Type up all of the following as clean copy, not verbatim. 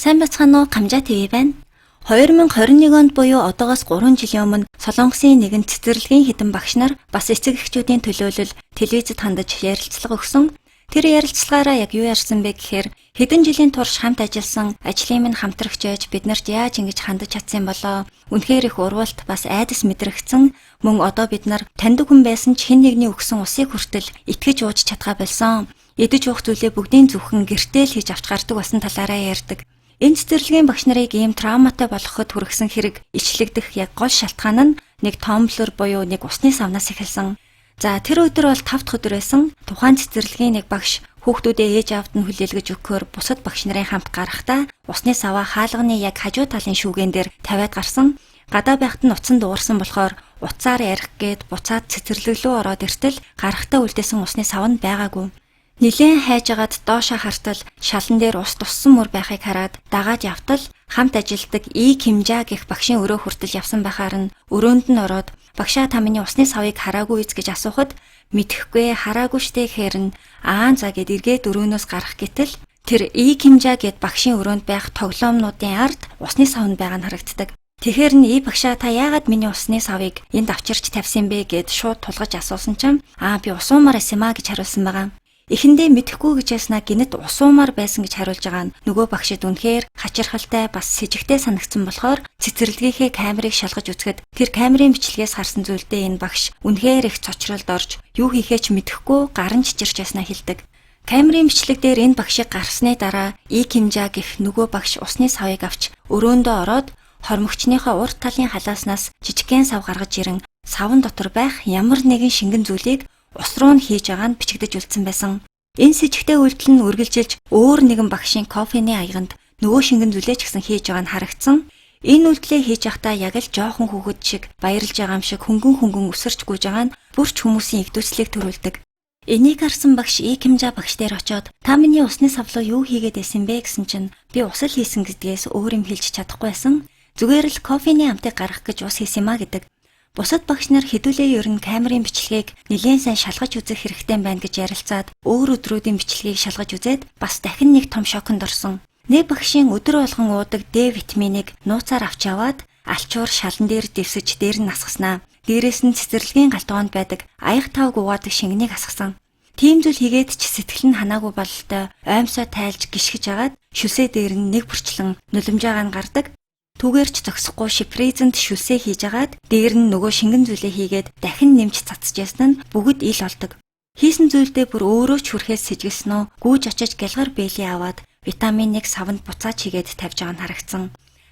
Сайн бацгаана уу, Камжаа ТV байна. 2021 онд буюу одоогоос 3 жилийн өмнө Солонгосын нэгэн цэцэрлэгийн хэдэн багш нар бас эцэг эхчүүдийн төлөөлөл телевизэд хандаж ярилцлага өгсөн. Тэр ярилцлагаараа яг юу ярьсан бэ гэхээр хэдэн жилийн турш хамт ажилласан ажлын минь хамтрагч ээж биднэрт яаж ингэж хандаж чадсан болоо. Үнэхээр их урвалт бас айдас мэдрэгдсэн. Мөн одоо бид нар таньдаг хүн байсан ч хэн нэгний өгсөн усыг хүртэл итгэж ууж чадгаа болсон. Идэж уух зүйлээ бүгдийн зөвхөн гэртээ л хийж авч гардаг болсон талаараа ярьдаг. Энэ цэцэрлэгийн багш нарыг ийм травматай болгоход хүргэсэн хэрэг ичлэгдэх яг гол шалтгаан нь нэг томблер буюу нэг усны савнаас эхэлсэн. За тэр өдөр бол 5 дахь өдөр байсан. Тухайн цэцэрлэгийн нэг багш хүүхдүүдээ ээж аавд нь хүлээлгэж өгөхөөр бусад багш нарын хамт гарахдаа усны саваа хаалганы яг хажуу талын шүүгэн дээр тавиад гарсан. Гадаа байхад нь утсан дуурсан болохоор утсаар ярих гээд буцаад цэцэрлэг рүү ороод иртэл гарахтаа үлдээсэн усны сав нь байгаагүй. Нилээн хайжгаад доошоо хартал шалан дээр ус туссан мөр байхыг хараад дагаад явтал хамт ажилдаг И Кимжа гэх багшийн өрөө хүртэл явсан байхаар нь өрөөнд нь ороод багшаа та миний усны савыг хараагүй биз гэж асуухад мэдхгүй хараагүй штэ гэхээр нь за гэд эргээд өрөөнөөс гарах гэтэл тэр И Кимжа гэд багшийн өрөөнд байх тоглоомнуудын ард усны сав нь байгаа нь харагддаг. Тэгэхээр нь И багшаа та яагаад миний усны савыг энд авчирч тавьсан бэ гэд шууд тулгаж асуусан чинь би усуумаар исэн маа гэж хариулсан байгаа. Эхэндээ мэдэхгүй гэж яснаа гинэт усуумаар байсан гэж хариулж байгаа нь нөгөө багшид үнэхээр хачирхалтай бас с ิจ гтэй санагдсан болохоор цэцэрлэгийнхээ камерыг шалгаж үзэхэд тэр камерын бичлэгээс харсан зүйлдээ энэ багш үнэхээр их цочролд орж юу хийхээ ч мэдэхгүй гарын чичирч яснаа хэлдэг. Камерын бичлэг дээр энэ багшийг гаргасны дараа И Кимжа гэх нөгөө багш усны савыг авч өрөөндөө ороод хормогчныхоо урд талын халааснаас жижигхэн сав гаргаж ирэн савн дотор байх ямар нэгэн шингэн зүйлийг ус руу нь хийж байгаа нь бичигдэж үлдсэн байсан. Энэ с ิจ гтэй үйлдэл нь үргэлжилж өөр нэгэн багшийн кофений аяганд нөгөө шингэн зүйлээ ч гэсэн хийж байгаа нь харагдсан. Энэ үйлдэлээ хийж байхдаа яг л жоохон хүүхэд шиг баярлж байгаа юм шиг хөнгөн өсөрч гүйж байгаа нь бүрч хүмүүсийн игдүүцлийг төрүүлдэг. Энийг харсан багш И Кимжа багш дээр очиод та миний усны савлуу юу хийгээд байсан бэ гэсэн чинь би ус л хийсэн гэдгээс өөр юм хэлж чадахгүй байсан. Зүгээр л кофений амтыг гаргах гэж ус хийсэн маа гэдэг. Бусад багш нар хэдүүлээ ер нь камерын бичлэгийг нэлээд сайн шалгаж үзэх хэрэгтэй байна гэж ярилцаад өөр өдрүүдийн бичлэгийг шалгаж үзээд бас дахин нэг том шоконд орсон. Нэг багшийн өдөр болгон уудаг Д витаминыг нууцаар авч яваад алчуур шалан дээр дэвсэж дээр нь насгаснаа. Дээрээс нь цэцэрлэгийн галтгоонд байдаг аяг тавг угаадаг шингэнийг асгасан. Тийм зүйл хийгээд ч сэтгэл нь ханаагүй бололтой оймсоо тайлж гიშгэж агаад шүсээ дээр нь нэг бүрчлэн нулимжаагаа нь гардаг. Түгээрч зогсохгүй шипризэнд шүлсээ хийж агаад дээр нь нөгөө шингэн зүйлээ хийгээд дахин нэмж цацжсэн нь бүгд ил олдог. Хийсэн зүйлдээ бүр өөрөө ч хүрхээс сэжгэлсэн нь гүүж очиж гялгар бэлий аваад витамин 1 савнд буцааж хийгээд тавьж байгаа нь харагдсан.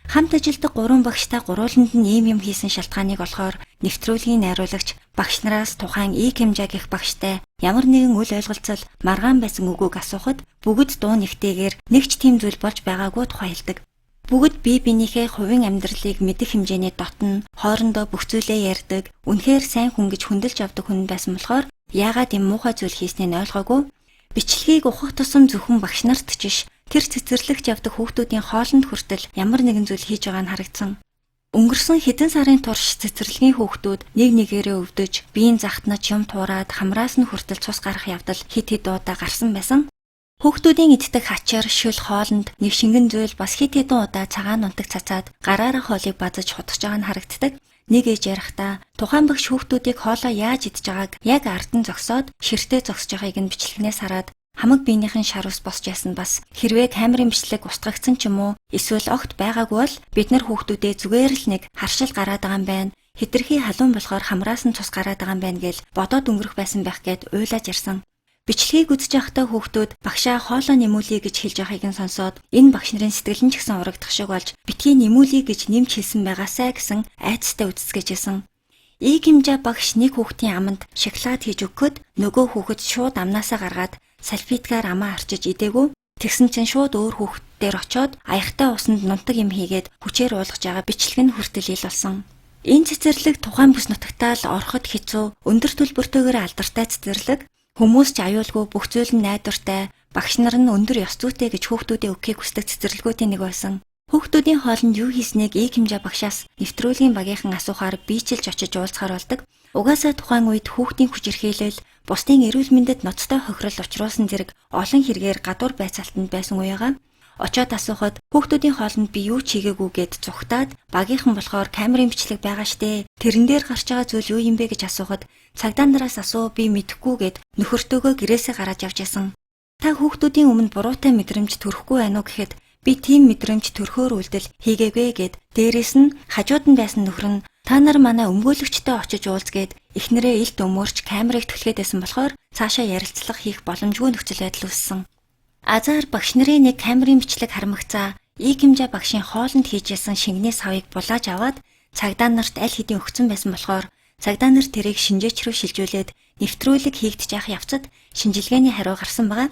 Хамт ажилдаг 3 багштай гурууланд нь ийм юм хийсэн шалтгааныг болохоор нэвтрүүлгийн найруулагч багш нараас тухайн И Кимжа гэх багштай ямар нэгэн үл ойлголцол маргаан байсан үгүйг асуухад бүгд дуу нэгтэйгээр нэг ч тийм зүйл болж байгаагүй тухай хэлдэг. Бүгд бие биенийхээ хувийн амьдралыг мэдэх хэмжээний дотн хоорондоо бүх зүйлээ ярьдаг, үнэхээр сайн хүн гэж хүндэлж авдаг хүн байсан болохоор яагаад юм муухай зүйл хийснийг нь ойлгоогүй. Бичлэгийг ухах тусам зөвхөн багш нарт ч биш, тэр цэцэрлэгт явдаг хүүхдүүдийн хоолнд хүртэл ямар нэгэн зүйл хийж байгаа нь харагдсан. Өнгөрсөн хэдэн сарын турш цэцэрлэгийн хүүхдүүд нэг нэгээрээ өвдөж, биеийн захтнаж юм туураад хамраас нь хүртэл цус гарах явдал хит удаа гарсан байсан. Хүүхдүүдийн иддэг хачир, шүл хоолнд нэг шингэн зүйл бас хит хэдэн удаа цагаан унтаг цацаад гараараа хоолыг базаж хутгаж байгаа нь харагддаг. Нэг ээж ярихдаа тухайн багш хүүхдүүдийг хоолоо яаж идж байгааг яг ард нь зогсоод ширтээ зогсож байгааг нь бичлэгнээс хараад хамаг биенийхэн шар ус босч яасан бас хэрвээ камерын бичлэг устгагдсан ч юм уу эсвэл огт байгаагүй бол бид нар хүүхдүүдээ зүгээр л нэг харшил гараад байгаа юм байна. Хитрхи халуун болохоор хамраас нь цус гараад байгаа юм байна гэж бодоод өнгөрөх байсан байх гэд уйлаж ирсэн. Бичлэгийг үзэж байхдаа хүүхдүүд багшаа хоолоо нэмүүлье гэж хэлж байгааг нь сонсоод энэ багш нарын сэтгэл нь ч гэсэн урагдах шиг болж битгий нэмүүлье гэж нэмж хэлсэн байгаасаа гэсэн айцтай үцэцгээжсэн. И Кимжа багш нэг хүүхдийн аманд шоколад хийж өгөхөд нөгөө хүүхэд шууд амнаасаа гаргаад салфеткаар амаа арчиж идээгүй. Тэгсэн чинь шууд өөр хүүхдээр очоод аягтай усанд нунтаг юм хийгээд хүчээр уулгаж байгаа бичлэг нь хүртэл ил болсон. Энэ цэцэрлэг тухайн бүс нутагтаа л ороход хэцүү, өндөр төлбөртэйгээр алдартай цэцэрлэг. Хүмүүс ч аюулгүй бүх зүйл нь найдвартай, багш нар нь өндөр ёс зүйтэй гэж хүүхдүүдээ өгөхийг хүсдэг цэцэрлэгүүдийн нэг байсан. Хүүхдүүдийн хоолнд юу хийснийг И Кимжа багшаас нэвтрүүлгийн багийнхан асуухаар биечилж очиж уулзахаар болдог. Угаасаа тухайн үед хүүхдийн хүч ирхийлэл, бусдын эрүүл мэндэд ноцтой хохирол учруулсан зэрэг олон хэрэгээр гадуур байцаалтанд байсан үеигаа очоод асуухад хүүхдүүдийн хоолнд би юу ч хийгээгүй гэд зүгтаад багийнхан болохоор камерын бичлэг байгаа штэ. Тэрэн дээр гарч байгаа зүйл юу юм бэ гэж асуухад цагдаа нараас асуу би мэдэхгүй гэд нөхөртөөгөө гэрээсээ гараад явж исэн. Та хүүхдүүдийн өмнө буруутай мэдрэмж төрөхгүй байна уу гэхэд би тийм мэдрэмж төрхөөр үйлдэл хийгээгүй гэд дээрээс нь хажууд нь байсан нөхөр нь та нар манай өмгөөлөгчтэй очиж уулзгээд эхнэрээ илт өмөрч камерыг түлхээд байсан болохоор цаашаа ярилцлага хийх боломжгүй нөхцөл байдал үүссэн. Азар багш нарын нэг камерын бичлэг харамгацаа Икимжа багшийн хоолнд хийжсэн шингний савыг булааж аваад цагдаа нарт аль хэдийн өгсөн байсан болохоор цагдаа нар тэрийг шинжээч рүү шилжүүлээд нэвтрүүлэг хийгдэж явах явцад шинжилгээний хариу гарсан байгаа.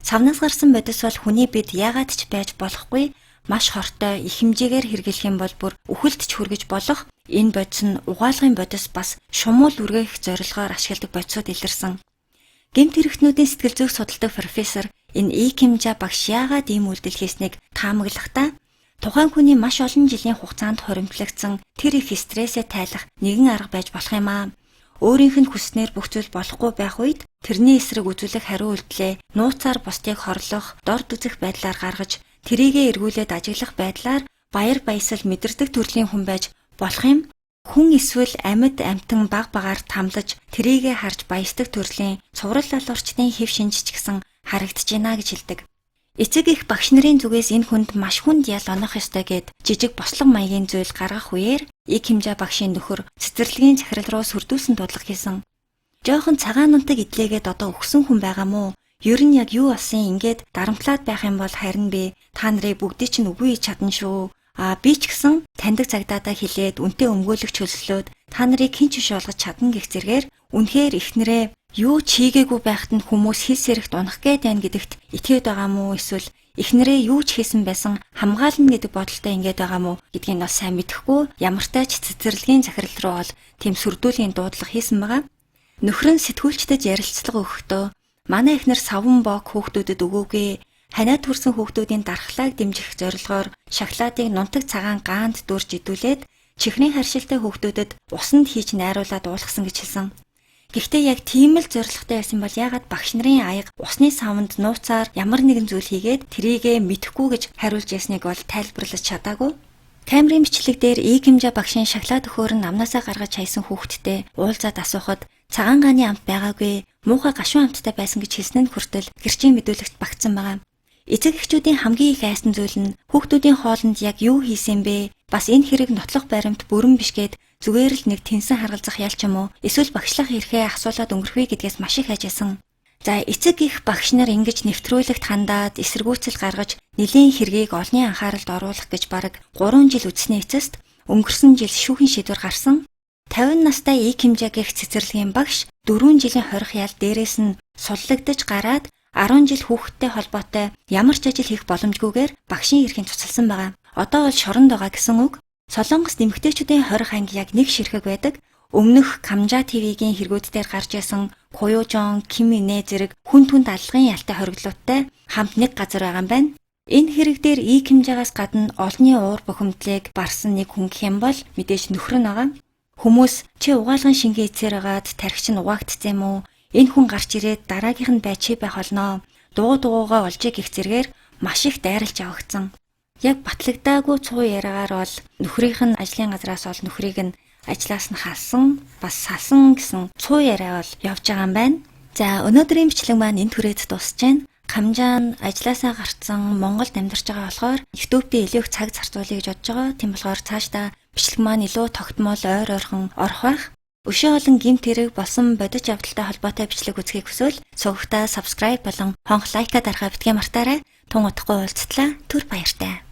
Савнаас гарсан бодис бол хүний бид яагаад ч байж болохгүй маш хортой их хэмжээгээр хэрэглэх юм бол бүр үхэлдэж хүргэж болох энэ бодис нь угаалгын бодис бас шумуул үргээх зорилгоор ашигладаг бодисууд илэрсэн. Гэмт хэрэгтнүүдийн сэтгэл зүйг судалдаг профессор энэ Икимжа багш яагаад ийм үйлдэл хийснийг таамаглахдаа тухайн хүний маш олон жилийн хугацаанд хоримтлагдсан тэр их стрессээ тайлах нэгэн арга байж болох юм аа. Өөрийнх нь хүснээр бүх зүйл болохгүй байх үед тэрний эсрэг үзүүлэх хариу үйлдэлээ нууцаар бусдыг хорлох, дорд үзэх байдлаар гаргаж, тэрийгэ эргүүлээд ажиглах байдлаар баяр баясгал мэдэрдэг төрлийн хүн байж болох юм. Хүн эсвэл амьд амтан баг багаар тамлаж, тэрийгэ харж баясдаг төрлийн цуврал алуурчдын хэв шинж ч гэсэн харагдаж байна гэж хэлдэг. Эцэг их багш нарын зүгээс энэ хүнд маш хүнд ял онох ёстой гэд жижиг бослого маягийн зүйл гаргах үеэр Икимжа багшийн нөхөр цэцэрлэгийн захирал руу сүрдүүлсэн дуудлага хийсэн. Жохон цагаан нунтаг идлээгээд одоо өгсөн хүн байгаа мó? Ер нь яг юу болсон ингээд дарамтлаад байх юм бол харин би та нарыг бүгдийг чинь үгүй хийж чадна шүү. Би ч гэсэн таньдаг цагдаатай хэлээд үнтэй өмгөөлөгч хөлслөөд та нарыг хэн ч биш болгож чадна гэх зэргээр үнэхээр ихнэрээ юу ч хийгээгүй байхад нь хүмүүс хэл сэрэгт унах гээд байна гэдэгт итгээд байгаа мó эсвэл эхнэрээ юу ч хийсэн байсан хамгаална гэдэг бодолтой ингээд байгаа мó гэдгийг бас сайн мэдэхгүй ямартай ч цэцэрлэгийн захирал руу бол тийм сүрдүүлийн дуудлага хийсэн байгаа. Нөхөр нь сэтгүүлчдэд ярилцлага өгөхдөө манай эхнэр савн бок хүүхдүүдэд өгөөгүй ханиад хүрсэн хүүхдүүдийн дархлааг дэмжих зорилгоор шоколадыг нунтаг цагаан гаанд дүүрж идүүлээд чихрийн харшилтай хүүхдүүдэд усанд хийж найруулад уулгасан гэж хэлсэн. Гэхдээ яг тийм л зорилготой байсан бол яагаад багш нарын аяга усны савнд нууцаар ямар нэгэн зүйл хийгээд тэрийгэ мэдэхгүй гэж хариулж ясныг бол тайлбарлаж чадаагүй. Камерын бичлэг дээр Икимжа багшийн шоколад өхөөр нь амнасаа гаргаж хайсан хүүхэдтэй уулзаад асуухад цагаан гааны амт байгаагүй муухай гашуун амттай байсан гэж хэлсэн нь хүртэл гэрчийн мэдүүлэгт багтсан байгаа. Эцэг эхчүүдийн хамгийн их айсан зүйл нь хүүхдүүдийн хоолнд яг юу хийсэн бэ? Бас энэ хэрэг нотлох баримт бүрэн биш гээд зүгээр л нэг тэнсэн харгалзах ял ч юм уу эсвэл багшлах эрхээ асуулаад өнгөрөхвэ гэдгээс маш их хайжсэн. За эцэг их багш нар ингэж нэвтрүүлэгт хандаад эсэргүүцэл гаргаж нэлийн хэргийг олонний анхааралд оруулах гэж бараг 3 жил үдсэний эцэст өнгөрсөн жил шүүхийн шийдвэр гарсан. 50 настай Икимжа гэх цэцэрлэгийн багш 4 жилийн хорих ял дээрээс нь суллагдаж гараад 10 жил хүүхэдтэй холбоотой ямар ч ажил хийх боломжгүйгээр багшийн эрхийг цуцалсан байгаа. Одоо бол шоронд байгаа гэсэн үг. Солонгос эмэгтэйчүүдийн хорих анги яг нэг ширхэг байдаг. Өмнөх Камжа ТV-гийн хэрэгүүд дээр гарч исэн Куюжон, Ким Инэ зэрэг хүн түнд аллагын ялтай хориглолттой хамт нэг газар байгаа юм байна. Энэ хэрэг дээр Икимжагаас гадна олонний уур бухимдлыг барсан нэг хүн гэх юм бол мэдээж нөхөр нь байгаа. Хүмүүс чи угаалгын шингээ эцээр агаад тархич нь угаагдсан юм уу? Энэ хүн гарч ирээд дараагийнх нь байж байх болно. Дуугаа олж гих зэргээр маш их дайралж авагдсан. Яг батлагдаагүй цуу яриагаар бол нөхрийнх нь ажлын газраас ол нөхрийг нь ажлаас нь халсан, бас салсан гэсэн цуу яриа бол явж байгаа юм байна. За өнөөдрийн бичлэг маань энэ түрээд дуусж байна. Камжаа нь ажлаасаа гарцсан Монголд амьдарч байгаа болохоор YouTube-д илүү их цаг зарцуулъя гэж бодож байгаа. Тийм болохоор цаашдаа бичлэг маань илүү тогтмол ойрхон орох байх. Өшөө олон гэмт хэрэг болсон бодит явдалтай холбоотой бичлэг үзхийг хүсвэл сувгтаа subscribe болон хонх лайка дарахаа битгий мартаарай. Тун утгагүй уулзтлаа. Түр баяртай.